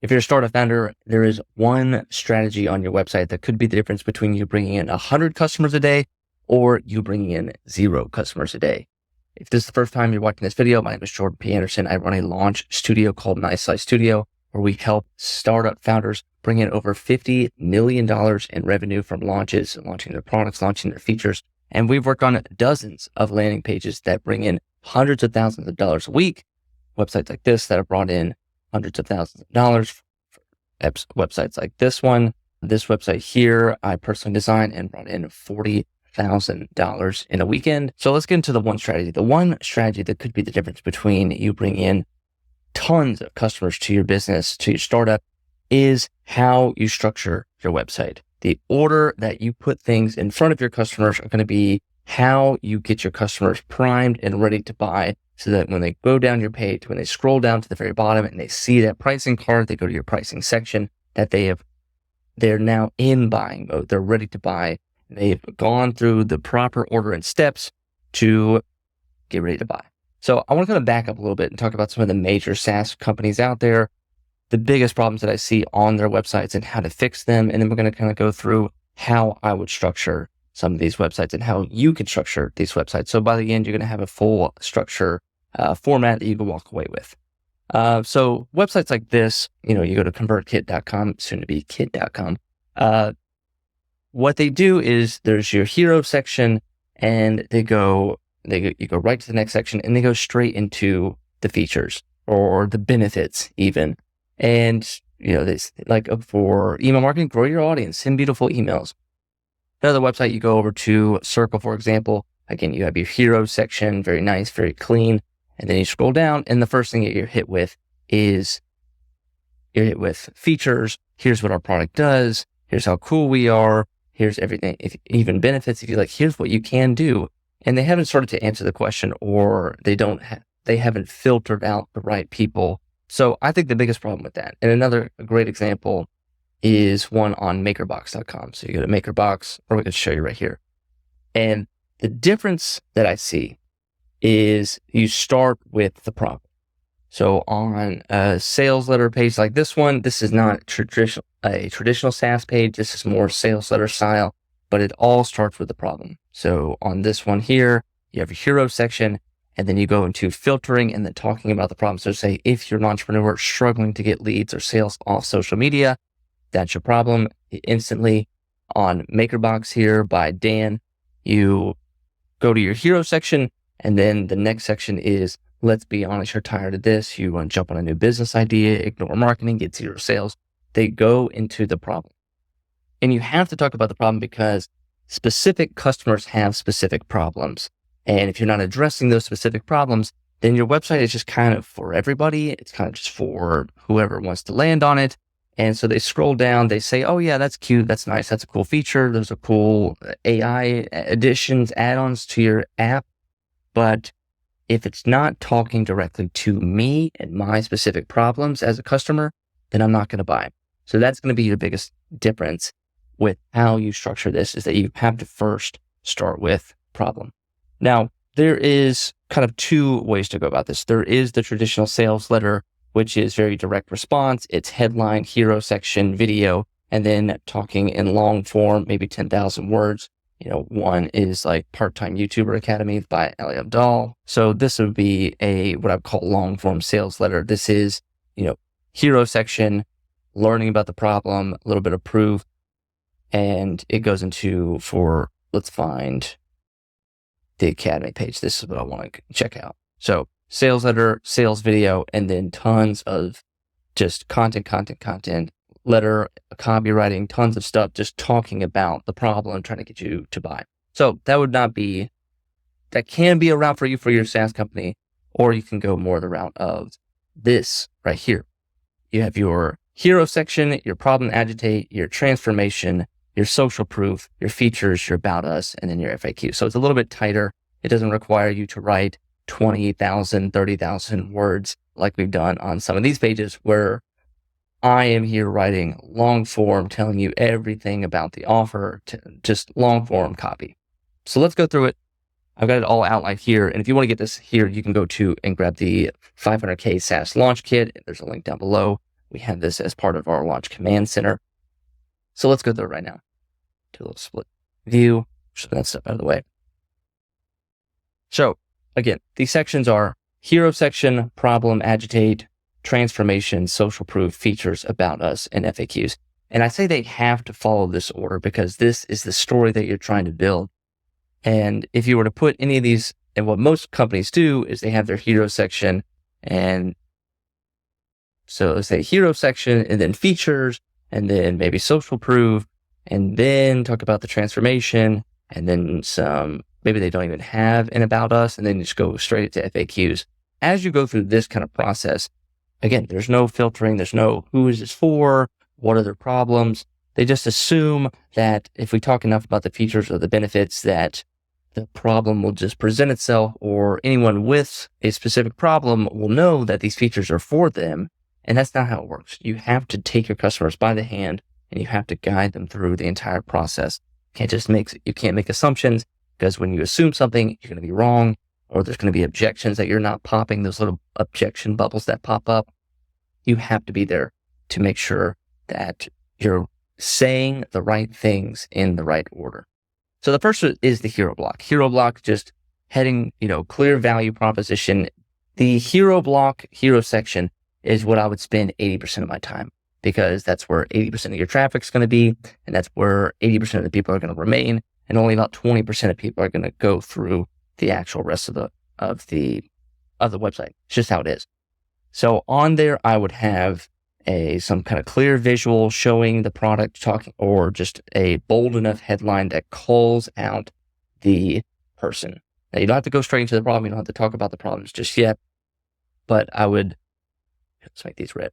If you're a startup founder, there is one strategy on your website that could be the difference between you bringing in 100 customers a day or you bringing in 0 customers a day. If this is the first time you're watching this video, my name is Jordan P. Anderson. I run a launch studio called Nice Slice Studio, where we help startup founders bring in over $50 million in revenue from launches, launching their products, launching their features. And we've worked on dozens of landing pages that bring in hundreds of thousands of dollars a week. Websites like this that have brought in hundreds of thousands of dollars. Websites like this one, this website here, I personally designed and brought in $40,000 in a weekend. So let's get into the one strategy. The one strategy that could be the difference between you bring in tons of customers to your business, to your startup, is how you structure your website. The order that you put things in front of your customers are going to be how you get your customers primed and ready to buy, so that when they go down your page, when they scroll down to the very bottom and they see that pricing card, they go to your pricing section, that they're now in buying mode. They're ready to buy. They've gone through the proper order and steps to get ready to buy. So I want to kind of back up a little bit and talk about some of the major SaaS companies out there, the biggest problems that I see on their websites and how to fix them. And then we're going to kind of go through how I would structure some of these websites and how you can structure these websites. So by the end, you're going to have a full structure format that you can walk away with. So websites like this, you go to convertkit.com, soon to be kit.com. What they do is there's your hero section, and you go right to the next section, and they go straight into the features or the benefits even. And, this, like for email marketing, grow your audience, send beautiful emails. Another website, you go over to Circle, for example. Again, you have your hero section, very nice, very clean. And then you scroll down, and the first thing that you're hit with is features. Here's what our product does. Here's how cool we are. Here's everything, even benefits. If you like, here's what you can do. And they haven't started to answer the question, or they haven't filtered out the right people. So I think the biggest problem with that, and another great example is one on makerbox.com. So you go to makerbox, or we can show you right here. And the difference that I see is you start with the problem. So on a sales letter page like this one, this is not a traditional SaaS page. This is more sales letter style, but it all starts with the problem. So on this one here, you have your hero section, and then you go into filtering and then talking about the problem. So say if you're an entrepreneur struggling to get leads or sales off social media, that's your problem. Instantly on MakerBox here by Dan, you go to your hero section, and then the next section is, let's be honest, you're tired of this. You want to jump on a new business idea, ignore marketing, get 0 sales. They go into the problem. And you have to talk about the problem because specific customers have specific problems. And if you're not addressing those specific problems, then your website is just kind of for everybody. It's kind of just for whoever wants to land on it. And so they scroll down, they say, oh yeah, that's cute, that's nice, that's a cool feature. Those are cool AI additions, add-ons to your app. But if it's not talking directly to me and my specific problems as a customer, then I'm not going to buy. So that's going to be your biggest difference with how you structure this, is that you have to first start with problem. Now, there is kind of 2 ways to go about this. There is the traditional sales letter, which is very direct response. It's headline, hero section, video, and then talking in long form, maybe 10,000 words. One is like Part-Time YouTuber Academy by Ali Abdaal. So this would be what I would call long form sales letter. This is, hero section, learning about the problem, a little bit of proof, and it goes into let's find the Academy page. This is what I want to check out. So sales letter, sales video, and then tons of just content, letter, copywriting, tons of stuff, just talking about the problem, trying to get you to buy. So that can be a route for you for your SaaS company, or you can go more the route of this right here. You have your hero section, your problem agitate, your transformation, your social proof, your features, your about us, and then your FAQ. So it's a little bit tighter. It doesn't require you to write 20,000, 30,000 words like we've done on some of these pages, where I am here writing long form, telling you everything about the offer, just long form copy. So let's go through it. I've got it all outlined here. And if you want to get this here, you can go to and grab the 500K SaaS launch kit. There's a link down below. We have this as part of our launch command center. So let's go through it right now. Do a little split view, just that stuff out of the way. So again, these sections are hero section, problem, agitate, transformation, social proof, features, about us, and FAQs. And I say they have to follow this order because this is the story that you're trying to build. And if you were to put any of these, and what most companies do is they have their hero section, and so let's say hero section and then features and then maybe social proof and then talk about the transformation and then some, maybe they don't even have an about us and then just go straight to FAQs. As you go through this kind of process, again, there's no filtering. There's no who is this for? What are their problems? They just assume that if we talk enough about the features or the benefits that the problem will just present itself, or anyone with a specific problem will know that these features are for them. And that's not how it works. You have to take your customers by the hand and you have to guide them through the entire process. You can't make assumptions, because when you assume something, you're going to be wrong, or there's going to be objections that you're not popping, those little objection bubbles that pop up. You have to be there to make sure that you're saying the right things in the right order. So the first is the hero block. Hero block, just heading, clear value proposition. The hero block, hero section is what I would spend 80% of my time, because that's where 80% of your traffic is going to be. And that's where 80% of the people are going to remain. And only about 20% of people are going to go through the actual rest of the website. It's just how it is. So on there, I would have some kind of clear visual showing the product, talking, or just a bold enough headline that calls out the person. Now, you don't have to go straight into the problem. You don't have to talk about the problems just yet, but let's make these red.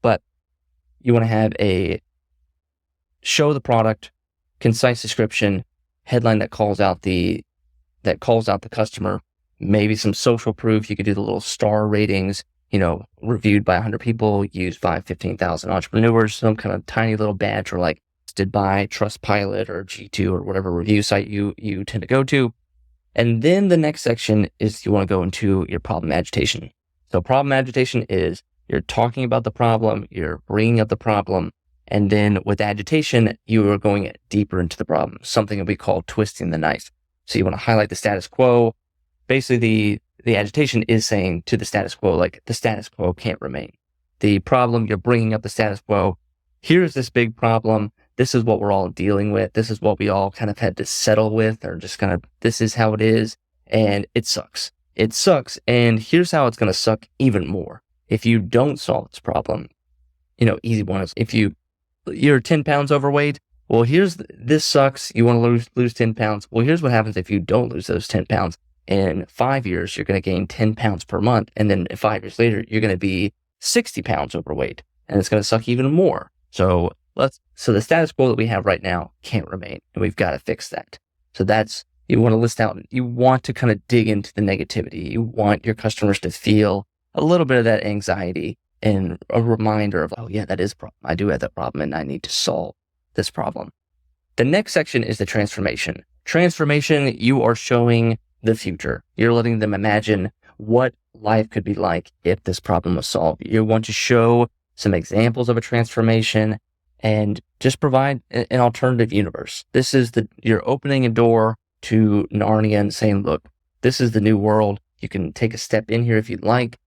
But you want to have show the product, concise description, headline that calls out the customer, maybe some social proof. You could do the little star ratings, reviewed by 100 people, used by 15,000 entrepreneurs, some kind of tiny little badge, or like listed by Trustpilot or G2 or whatever review site you tend to go to. And then the next section is you want to go into your problem agitation. So problem agitation is you're talking about the problem, you're bringing up the problem, and then with agitation, you are going deeper into the problem, something that we call twisting the knife. So you want to highlight the status quo. Basically, the agitation is saying to the status quo, like, the status quo can't remain. The problem, you're bringing up the status quo. Here's this big problem. This is what we're all dealing with. This is what we all kind of had to settle with, or just kind of, this is how it is. And it sucks. It sucks. And here's how it's going to suck even more. If you don't solve this problem, easy one is if you're 10 pounds overweight. Well, this sucks. You want to lose 10 pounds. Well, here's what happens if you don't lose those 10 pounds. In 5 years, you're going to gain 10 pounds per month. And then 5 years later, you're going to be 60 pounds overweight, and it's going to suck even more. So the status quo that we have right now can't remain, and we've got to fix that. So you want to list out, you want to kind of dig into the negativity. You want your customers to feel a little bit of that anxiety and a reminder of, oh yeah, that is a problem. I do have that problem and I need to solve this problem. The next section is the transformation. Transformation, you are showing the future. You're letting them imagine what life could be like if this problem was solved. You want to show some examples of a transformation and just provide an alternative universe. You're opening a door to Narnia and saying, look, this is the new world. You can take a step in here if you'd like.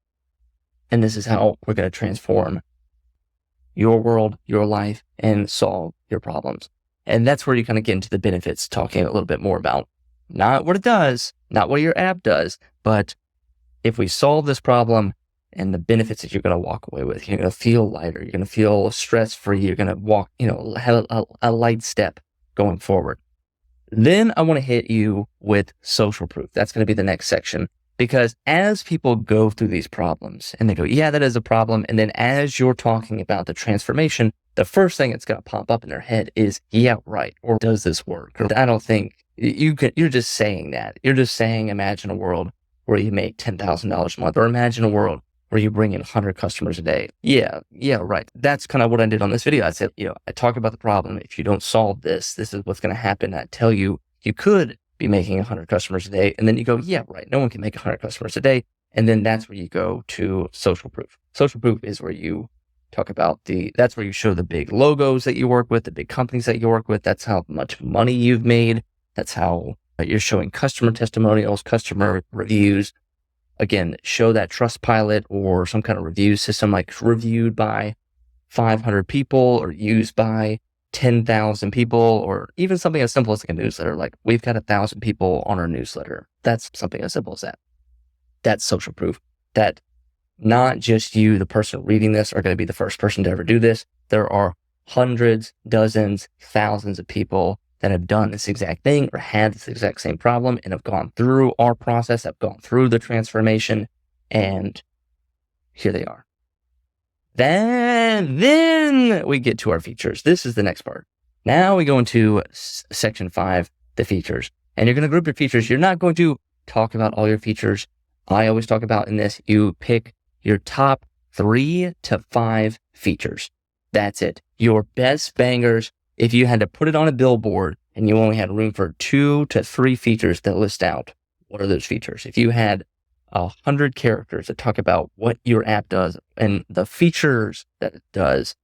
And this is how we're going to transform your world, your life, and solve your problems. And that's where you kind of get into the benefits, talking a little bit more about not what it does, not what your app does, but if we solve this problem and the benefits that you're going to walk away with, you're going to feel lighter, you're going to feel stress-free, you're going to walk, have a light step going forward. Then I want to hit you with social proof. That's going to be the next section, because as people go through these problems and they go, yeah, that is a problem. And then as you're talking about the transformation, the first thing that's going to pop up in their head is, yeah, right. Or does this work? Or I don't think you're just saying that. You're just saying, imagine a world where you make $10,000 a month, or imagine a world where you bring in 100 customers a day. Yeah, right. That's kind of what I did on this video. I said, I talk about the problem. If you don't solve this, this is what's going to happen. I tell you, you could be making 100 customers a day. And then you go, yeah, right. No one can make 100 customers a day. And then that's where you go to social proof. Social proof is where you talk about that's where you show the big logos that you work with, the big companies that you work with. That's how much money you've made. That's how you're showing customer testimonials, customer reviews. Again, show that Trustpilot or some kind of review system, like reviewed by 500 people or used by 10,000 people, or even something as simple as like a newsletter. Like, we've got 1,000 people on our newsletter. That's something as simple as that. That's social proof that not just you, the person reading this, are going to be the first person to ever do this. There are hundreds, dozens, thousands of people that have done this exact thing or had this exact same problem and have gone through our process, have gone through the transformation, and here they are. Then we get to our features. This is the next part. Now we go into section 5, the features. And you're going to group your features. You're not going to talk about all your features. I always talk about in this, you pick your top 3 to 5 features. That's it. Your best bangers. If you had to put it on a billboard and you only had room for 2 to 3 features that list out, what are those features? If you had 100 characters that talk about what your app does and the features that it does,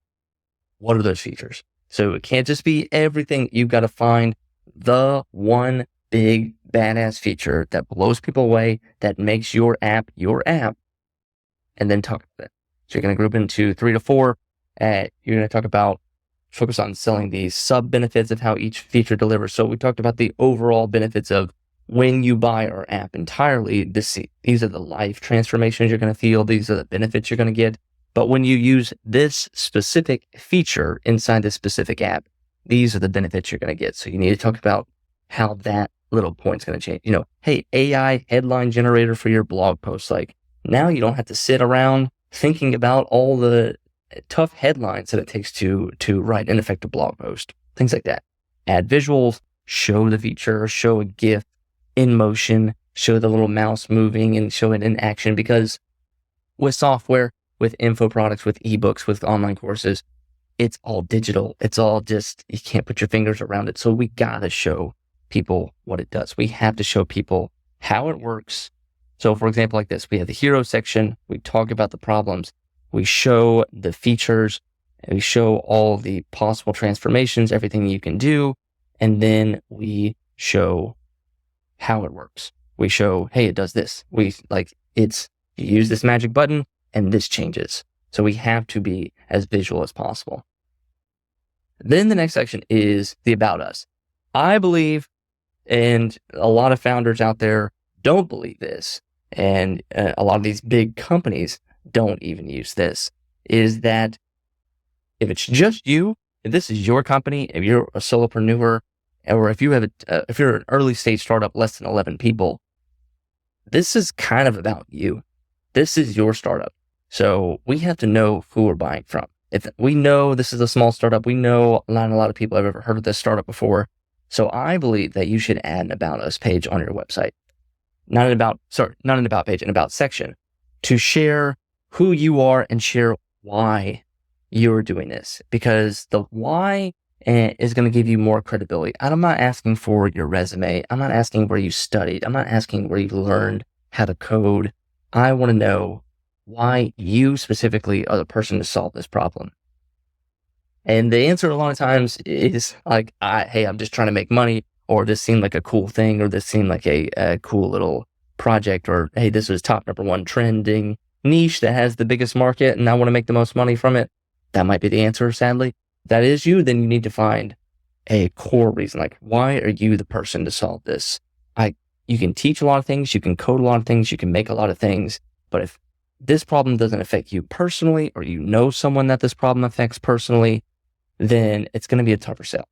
what are those features? So it can't just be everything. You've got to find the one big badass feature that blows people away, that makes your app, and then talk about it. So you're going to group into 3 to 4. You're going to talk about, focus on selling the sub benefits of how each feature delivers. So we talked about the overall benefits of when you buy our app entirely. These are the life transformations you're going to feel. These are the benefits you're going to get. But when you use this specific feature inside this specific app, these are the benefits you're going to get. So you need to talk about how that little point's going to change. Hey, AI headline generator for your blog post. Like, now you don't have to sit around thinking about all the tough headlines that it takes to write an effective blog post. Things like that. Add visuals, show the feature, show a GIF in motion, show the little mouse moving and show it in action, because with software, with info products, with ebooks, with online courses, it's all digital. It's all just, you can't put your fingers around it. So we got to show people what it does. We have to show people how it works. So for example, like this, we have the hero section. We talk about the problems. We show the features, and we show all the possible transformations, everything you can do. And then we show how it works. We show, hey, it does this. You use this magic button and this changes. So we have to be as visual as possible. Then the next section is the about us. I believe, and a lot of founders out there don't believe this, and a lot of these big companies don't even use this, is that if it's just you, if this is your company, if you're a solopreneur, or if you're an early stage startup, less than 11 people, this is kind of about you. This is your startup. So we have to know who we're buying from. If we know this is a small startup, we know not a lot of people have ever heard of this startup before. So I believe that you should add an about us page on your website. Not an about page, an about section, to share who you are and share why you're doing this. Because the why is going to give you more credibility. I'm not asking for your resume. I'm not asking where you studied. I'm not asking where you learned how to code. I want to know why you specifically are the person to solve this problem. And the answer a lot of times is like, hey, I'm just trying to make money, or this seemed like a cool thing, or this seemed like a cool little project, or hey, this was top #1 trending niche that has the biggest market and I want to make the most money from it. That might be the answer, sadly. If that is you, then you need to find a core reason. Like, why are you the person to solve this? You can teach a lot of things, you can code a lot of things, you can make a lot of things, but if this problem doesn't affect you personally, or you know someone that this problem affects personally, then it's going to be a tougher sell.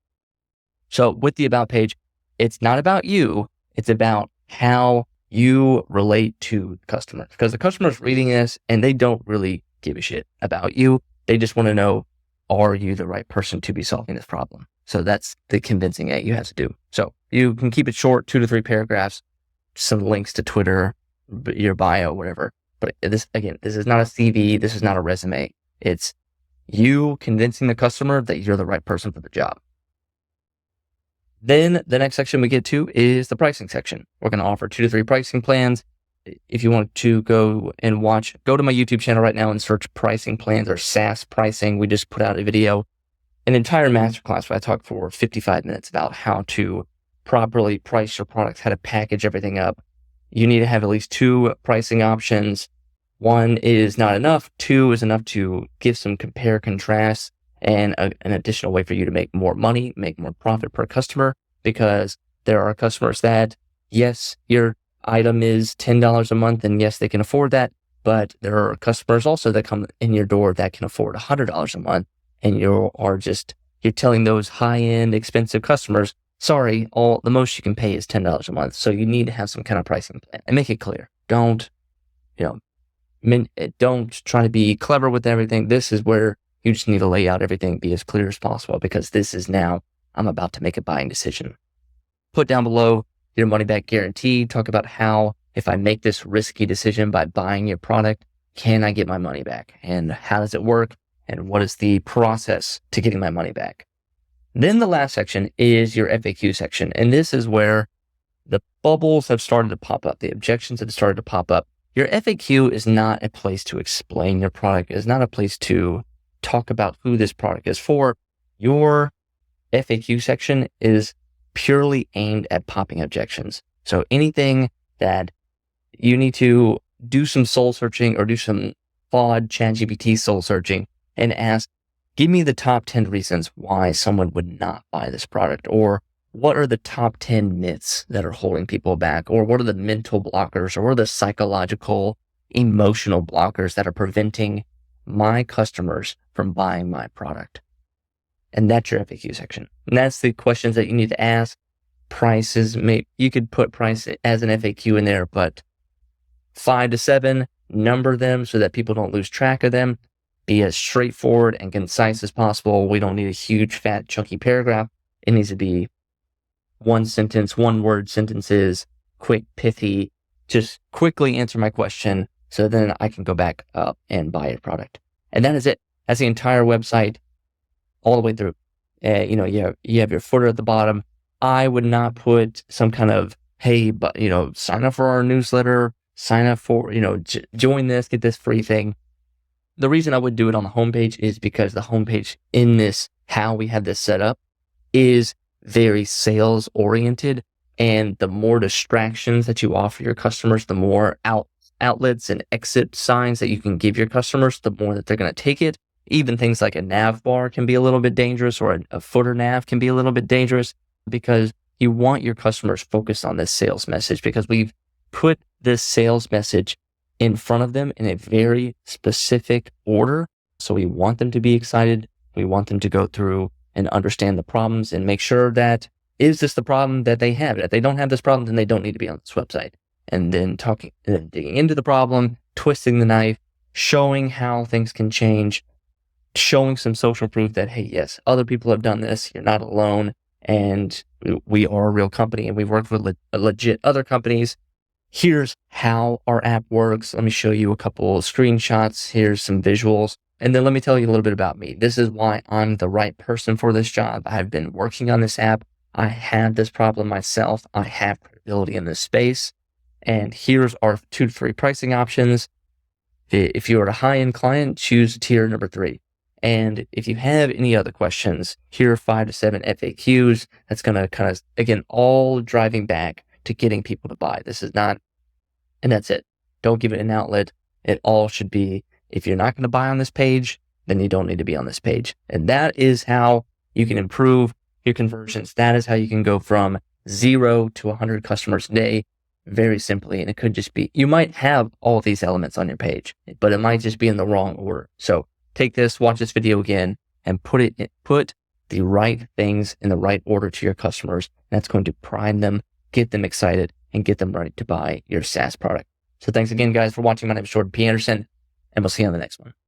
So with the about page, it's not about you, it's about how you relate to customers, because the customer's reading this and they don't really give a shit about you. They just want to know, are you the right person to be solving this problem? So that's the convincing that you have to do. So you can keep it short, 2 to 3 paragraphs, some links to Twitter, your bio, whatever. But this is not a CV. This is not a resume. It's you convincing the customer that you're the right person for the job. Then the next section we get to is the pricing section. We're going to offer 2 to 3 pricing plans. if you want to go to my YouTube channel right now and search pricing plans or SaaS pricing. We just put out a video, an entire masterclass where I talk for 55 minutes about how to properly price your products, how to package everything up. You need to have at least 2 pricing options. 1 is not enough. 2 is enough to give some compare contrast and an additional way for you to make more money, make more profit per customer, because there are customers that, yes, your item is $10 a month and yes, they can afford that, but there are customers also that come in your door that can afford $100 a month, and you're telling those high-end expensive customers, sorry, the most you can pay is $10 a month. So you need to have some kind of pricing plan and make it clear. Don't try to be clever with everything. This is where you just need to lay out everything, be as clear as possible, because this is now, I'm about to make a buying decision. Put down below your money back guarantee. Talk about how, if I make this risky decision by buying your product, can I get my money back? And how does it work? And what is the process to getting my money back? Then the last section is your FAQ section. And this is where the bubbles have started to pop up. The objections have started to pop up. Your FAQ is not a place to explain your product. It is not a place to talk about who this product is for. Your FAQ section is purely aimed at popping objections. So anything that you need to do some soul searching or do some Claude ChatGPT soul searching and ask, give me the top 10 reasons why someone would not buy this product, or what are the top 10 myths that are holding people back, or what are the mental blockers, or what are the psychological, emotional blockers that are preventing my customers from buying my product. And that's your FAQ section. And that's the questions that you need to ask. Prices, you could put price as an FAQ in there, but 5 to 7, number them so that people don't lose track of them. Be as straightforward and concise as possible. We don't need a huge, fat, chunky paragraph. It needs to be 1 sentence, 1 word sentences, quick, pithy. Just quickly answer my question so then I can go back up and buy your product. And that is it. That's the entire website all the way through. You have your footer at the bottom. I would not put some kind of, hey, but sign up for our newsletter, sign up for, join this, get this free thing. The reason I would do it on the homepage is because the homepage in this, how we have this set up, is very sales oriented. And the more distractions that you offer your customers, the more outlets and exit signs that you can give your customers, the more that they're going to take it. Even things like a nav bar can be a little bit dangerous, or a footer nav can be a little bit dangerous, because you want your customers focused on this sales message, because we've put this sales message in front of them in a very specific order. So we want them to be excited. We want them to go through and understand the problems and make sure that, is this the problem that they have? If they don't have this problem, then they don't need to be on this website. And then digging into the problem, twisting the knife, showing how things can change, showing some social proof that, hey, yes, other people have done this. You're not alone. And we are a real company, and we've worked with legit other companies. Here's how our app works. Let me show you a couple of screenshots. Here's some visuals. And then let me tell you a little bit about me. This is why I'm the right person for this job. I've been working on this app. I have this problem myself. I have credibility in this space. And here's our 2 to 3 pricing options. If you're a high-end client, choose tier number 3. And if you have any other questions, here are 5 to 7 FAQs. That's going to kind of, again, all driving back to getting people to buy. This is not, and that's it. Don't give it an outlet. It all should be, if you're not going to buy on this page, then you don't need to be on this page. And that is how you can improve your conversions. That is how you can go from 0 to 100 customers a day very simply. And it could just be, you might have all of these elements on your page, but it might just be in the wrong order. So take this, watch this video again, and put the right things in the right order to your customers. That's going to prime them, get them excited, and get them ready to buy your SaaS product. So thanks again, guys, for watching. My name is Jordan P. Anderson, and we'll see you on the next one.